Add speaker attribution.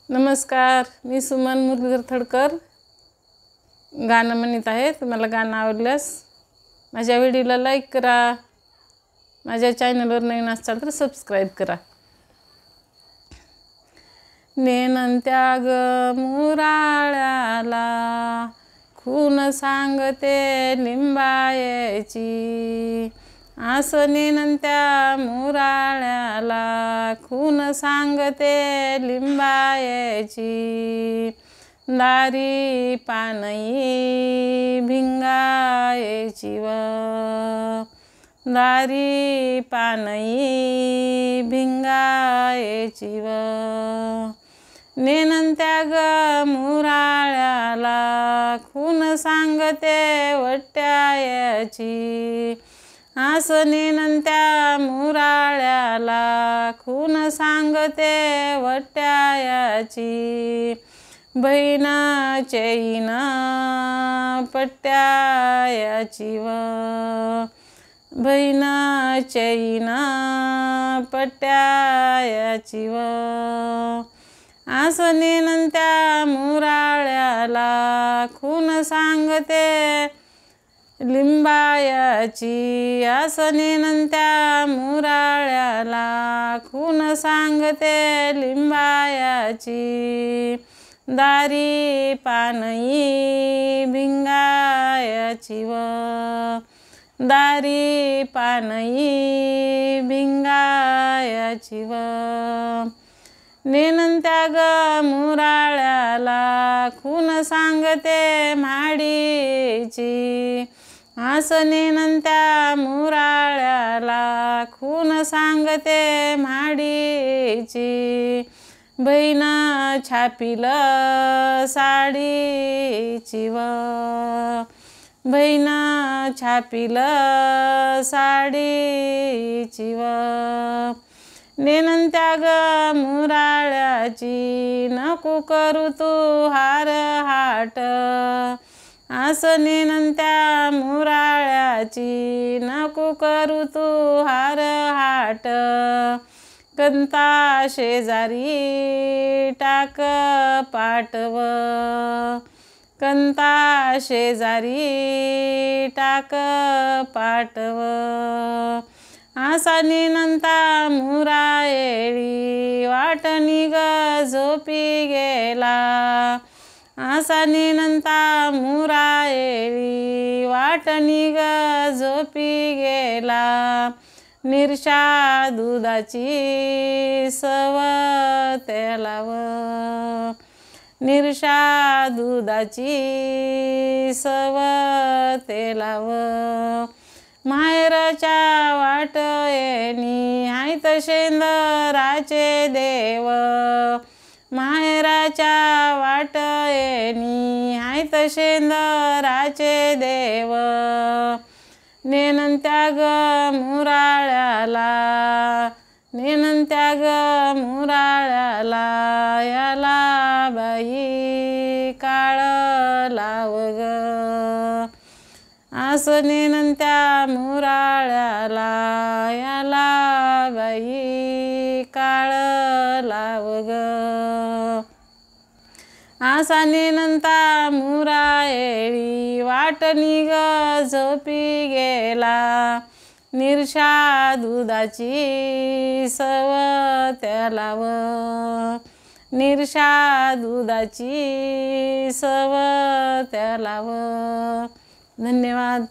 Speaker 1: नमस्कार, मी सुमन मुरलीधर थडकर गाणं म्हणत आहे। तुम्हाला गाणं आवडल्यास माझ्या व्हिडिओला लाईक करा, माझ्या चॅनलवर नवीन असाल तर सबस्क्राइब करा। नेनन त्याग मुराळ्याला खून सांगते लिंबायची, आस नेनन त्या मुराळ्याला खून सांगते लिंबायची। दारी पानई भिंगायची व, दारी पानई भिंगायची व, नेनन त्याग मुराळ्याला खून सांगते वट्यायची, आस नेनन त्या मुराळ्याला खून सांगते वट्यायची। बहीण चैन पट्यायची व, बहीण चैन पट्यायची व, आस नेनन त्या मुराळ्याला खून सांगते लिंबायची, आस नेनन त्या मुराळ्याला खून सांगते लिंबायची। दारी पानई भिंगायची व, दारी पानई भिंगायची व, नेनन त्याग मुराळ्याला खून सांगते म्हाडीची, आस नेनन त्या मुराळ्याला खून सांगते म्हाडीची। बहीण छापील साडीची व, बहीण छापील साडीची व, नेनन त्याग मुराळ्याची नको करू तू हार हाट, आस नेनन त्या मुराळ्याची नको करू तू हार हाट। कंता शेजारी टाक पाटव, कंता शेजारी टाक पाटव, आसा नेनंता मुरायळी वाट निग झोपी गेला, आसा नेनंता मुरायळी वाट निग झोपी गेला। निरशा दुधाची सव त्याला व, निरशा दुधाची सव त्याला व, माहेरच्या वाटयेनी हायत शेंदराचे देव, माहेराच्या वाटयेनी हायत शेंदराचे देव, नेनन त्याग मुराळ्याला, नेनन त्याग मुराळ्याला, याला बाई काळ लाव ग, आस नेनन त्या मुराळ्याला, याला बाई काळ लाव ग, आसा नेनंता मुरायळी वाट निग झोपी गेला। निरशा दुधाची सव त्याला व, निरशा दुधाची सव त्याला व। धन्यवाद।